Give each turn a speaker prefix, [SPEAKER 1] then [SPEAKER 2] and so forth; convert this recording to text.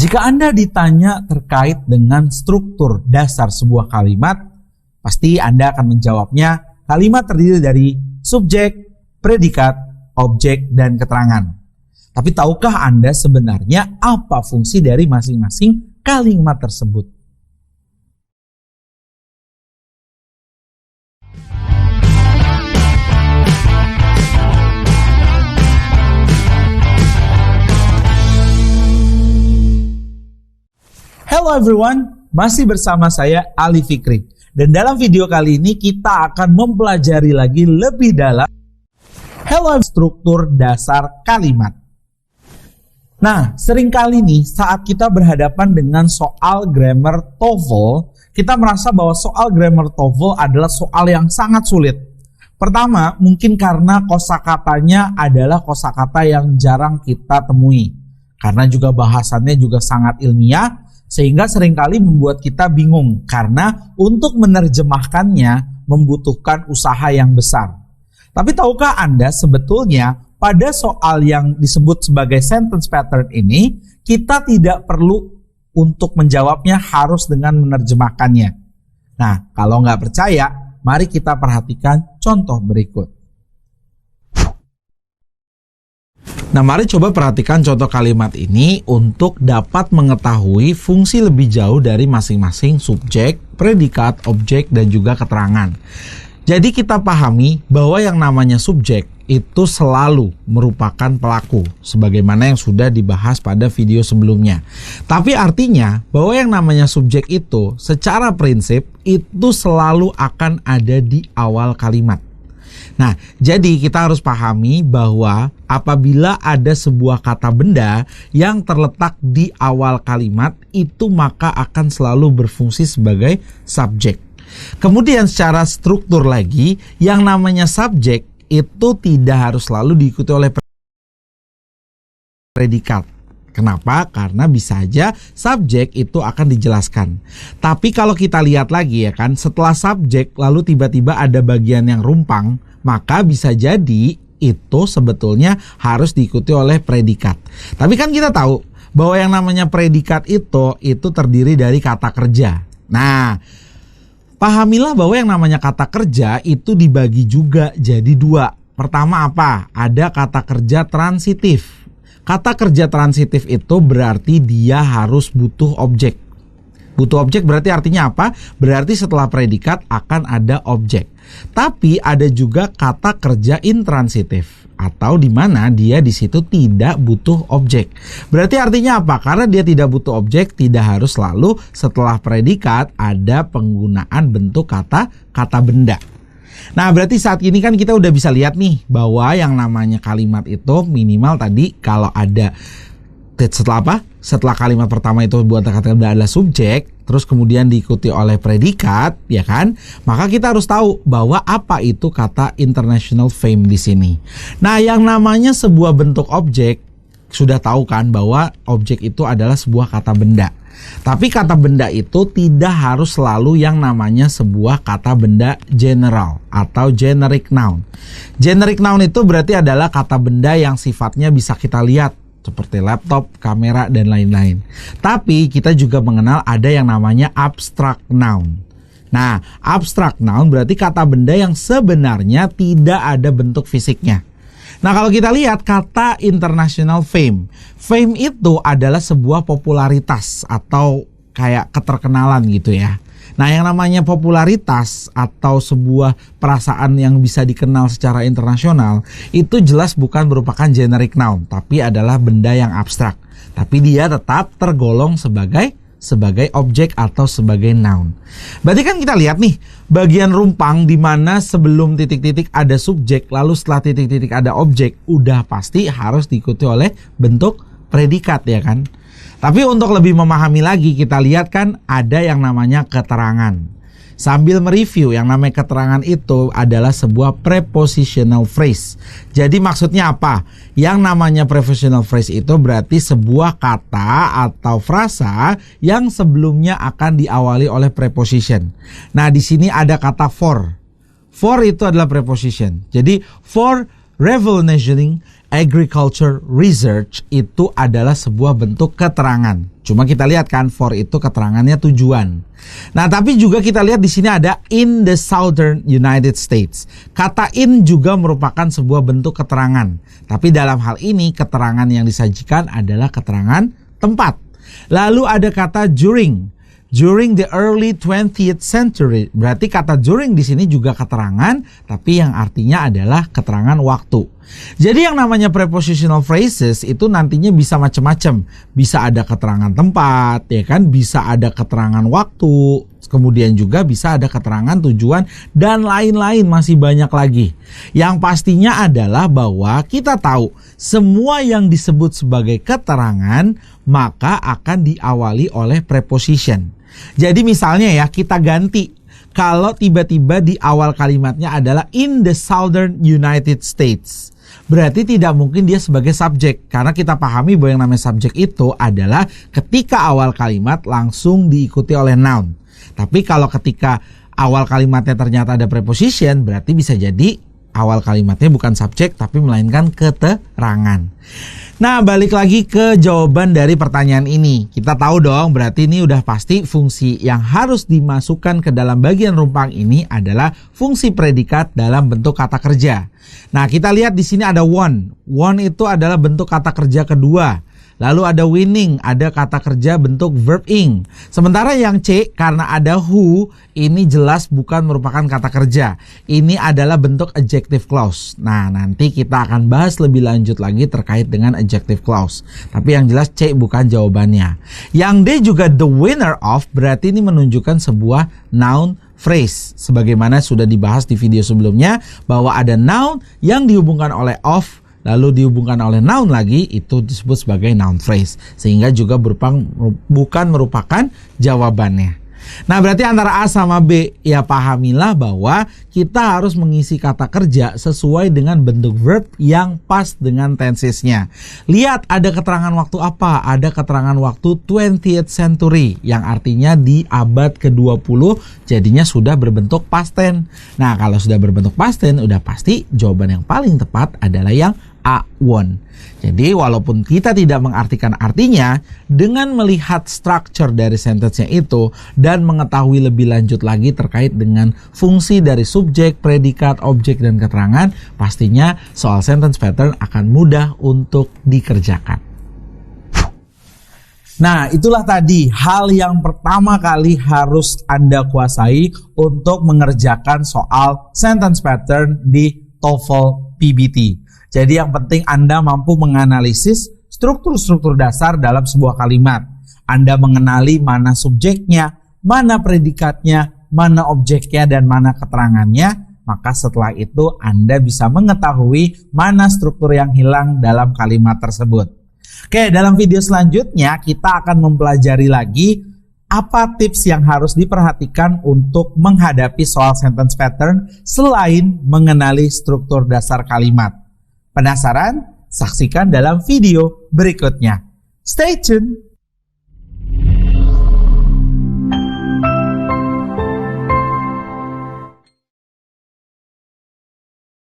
[SPEAKER 1] Jika Anda ditanya terkait dengan struktur dasar sebuah kalimat, pasti Anda akan menjawabnya kalimat terdiri dari subjek, predikat, objek, dan keterangan. Tapi tahukah Anda sebenarnya apa fungsi dari masing-masing kalimat tersebut? Hello everyone, masih bersama saya Ali Fikri. Dan dalam video kali ini kita akan mempelajari lagi lebih dalam struktur dasar kalimat. Nah, seringkali nih saat kita berhadapan dengan soal grammar TOEFL, kita merasa bahwa soal grammar TOEFL adalah soal yang sangat sulit. Pertama, mungkin karena kosakatanya adalah kosakata yang jarang kita temui. Karena juga bahasannya juga sangat ilmiah, sehingga seringkali membuat kita bingung karena untuk menerjemahkannya membutuhkan usaha yang besar. Tapi tahukah Anda sebetulnya pada soal yang disebut sebagai sentence pattern ini, kita tidak perlu untuk menjawabnya harus dengan menerjemahkannya. Nah, kalau nggak percaya, mari kita perhatikan contoh berikut. Nah, mari coba perhatikan contoh kalimat ini untuk dapat mengetahui fungsi lebih jauh dari masing-masing subjek, predikat, objek, dan juga keterangan. Jadi kita pahami bahwa yang namanya subjek itu selalu merupakan pelaku, sebagaimana yang sudah dibahas pada video sebelumnya. Tapi artinya bahwa yang namanya subjek itu secara prinsip itu selalu akan ada di awal kalimat. Nah, jadi kita harus pahami bahwa apabila ada sebuah kata benda yang terletak di awal kalimat, itu maka akan selalu berfungsi sebagai subjek. Kemudian secara struktur lagi, yang namanya subjek itu tidak harus selalu diikuti oleh predikat. Kenapa? Karena bisa aja subjek itu akan dijelaskan. Tapi kalau kita lihat lagi ya kan, setelah subjek lalu tiba-tiba ada bagian yang rumpang, maka bisa jadi itu sebetulnya harus diikuti oleh predikat. Tapi kan kita tahu bahwa yang namanya predikat itu terdiri dari kata kerja. Nah, pahamilah bahwa yang namanya kata kerja itu dibagi juga jadi dua. Pertama apa? Ada kata kerja transitif. Kata kerja transitif itu berarti dia harus butuh objek. Butuh objek berarti artinya apa? Berarti setelah predikat akan ada objek. Tapi ada juga kata kerja intransitif atau di mana dia di situ tidak butuh objek. Berarti artinya apa? Karena dia tidak butuh objek, tidak harus selalu setelah predikat ada penggunaan bentuk kata benda. Nah, berarti saat ini kan kita udah bisa lihat nih bahwa yang namanya kalimat itu minimal tadi kalau ada setelah apa? Setelah kalimat pertama itu buat kata benda adalah subjek, terus kemudian diikuti oleh predikat, ya kan? Maka kita harus tahu bahwa apa itu kata international fame di sini. Nah, yang namanya sebuah bentuk objek, sudah tahu kan bahwa objek itu adalah sebuah kata benda. Tapi kata benda itu tidak harus selalu yang namanya sebuah kata benda general atau generic noun. Generic noun itu berarti adalah kata benda yang sifatnya bisa kita lihat, seperti laptop, kamera, dan lain-lain. Tapi kita juga mengenal ada yang namanya abstract noun. Nah, abstract noun berarti kata benda yang sebenarnya tidak ada bentuk fisiknya. Nah, kalau kita lihat kata international fame. Fame itu adalah sebuah popularitas atau kayak keterkenalan gitu ya. Nah, yang namanya popularitas atau sebuah perasaan yang bisa dikenal secara internasional itu jelas bukan merupakan generic noun, tapi adalah benda yang abstrak. Tapi dia tetap tergolong sebagai objek atau sebagai noun. Berarti kan kita lihat nih bagian rumpang di mana sebelum titik-titik ada subjek, lalu setelah titik-titik ada objek, udah pasti harus diikuti oleh bentuk predikat ya kan. Tapi untuk lebih memahami lagi kita lihat kan ada yang namanya keterangan. Sambil mereview, yang namanya keterangan itu adalah sebuah prepositional phrase. Jadi maksudnya apa? Yang namanya prepositional phrase itu berarti sebuah kata atau frasa yang sebelumnya akan diawali oleh preposition. Nah, di sini ada kata for. For itu adalah preposition. Jadi for revolutionizing agriculture research itu adalah sebuah bentuk keterangan. Cuma kita lihat kan, for itu keterangannya tujuan. Nah, tapi juga kita lihat di sini ada in the southern United States. Kata in juga merupakan sebuah bentuk keterangan. Tapi dalam hal ini keterangan yang disajikan adalah keterangan tempat. Lalu ada kata during the early 20th century. Berarti kata during di sini juga keterangan, tapi yang artinya adalah keterangan waktu. Jadi yang namanya prepositional phrases itu nantinya bisa macam-macam. Bisa ada keterangan tempat, ya kan? Bisa ada keterangan waktu, kemudian juga bisa ada keterangan tujuan dan lain-lain, masih banyak lagi. Yang pastinya adalah bahwa kita tahu semua yang disebut sebagai keterangan maka akan diawali oleh preposition. Jadi misalnya ya, kita ganti. Kalau tiba-tiba di awal kalimatnya adalah in the southern United States, berarti tidak mungkin dia sebagai subjek. Karena kita pahami bahwa yang namanya subjek itu adalah ketika awal kalimat langsung diikuti oleh noun. Tapi kalau ketika awal kalimatnya ternyata ada preposition, berarti bisa jadi awal kalimatnya bukan subjek tapi melainkan keterangan. Nah, balik lagi ke jawaban dari pertanyaan ini. Kita tahu dong, berarti ini udah pasti fungsi yang harus dimasukkan ke dalam bagian rumpang ini adalah fungsi predikat dalam bentuk kata kerja. Nah, kita lihat di sini ada won. Won itu adalah bentuk kata kerja kedua. Lalu ada winning, ada kata kerja bentuk verb ing. Sementara yang C, karena ada who, ini jelas bukan merupakan kata kerja. Ini adalah bentuk adjective clause. Nah, nanti kita akan bahas lebih lanjut lagi terkait dengan adjective clause. Tapi yang jelas C bukan jawabannya. Yang D juga the winner of, berarti ini menunjukkan sebuah noun phrase. Sebagaimana sudah dibahas di video sebelumnya, bahwa ada noun yang dihubungkan oleh of, lalu dihubungkan oleh noun lagi, itu disebut sebagai noun phrase. Sehingga juga bukan merupakan jawabannya. Nah, berarti antara A sama B, ya pahamilah bahwa kita harus mengisi kata kerja sesuai dengan bentuk verb yang pas dengan tensesnya. Lihat, ada keterangan waktu apa? Ada keterangan waktu 20th century, yang artinya di abad ke-20, jadinya sudah berbentuk past tense. Nah, kalau sudah berbentuk past tense, udah pasti jawaban yang paling tepat adalah yang A, won. Jadi walaupun kita tidak mengartikan artinya, dengan melihat structure dari sentence-nya itu dan mengetahui lebih lanjut lagi terkait dengan fungsi dari subjek, predikat, objek, dan keterangan, pastinya soal sentence pattern akan mudah untuk dikerjakan. Nah, itulah tadi hal yang pertama kali harus Anda kuasai untuk mengerjakan soal sentence pattern di TOEFL PBT. Jadi yang penting Anda mampu menganalisis struktur-struktur dasar dalam sebuah kalimat. Anda mengenali mana subjeknya, mana predikatnya, mana objeknya, dan mana keterangannya. Maka setelah itu Anda bisa mengetahui mana struktur yang hilang dalam kalimat tersebut. Oke, dalam video selanjutnya kita akan mempelajari lagi apa tips yang harus diperhatikan untuk menghadapi soal sentence pattern selain mengenali struktur dasar kalimat. Penasaran? Saksikan dalam video berikutnya. Stay tune!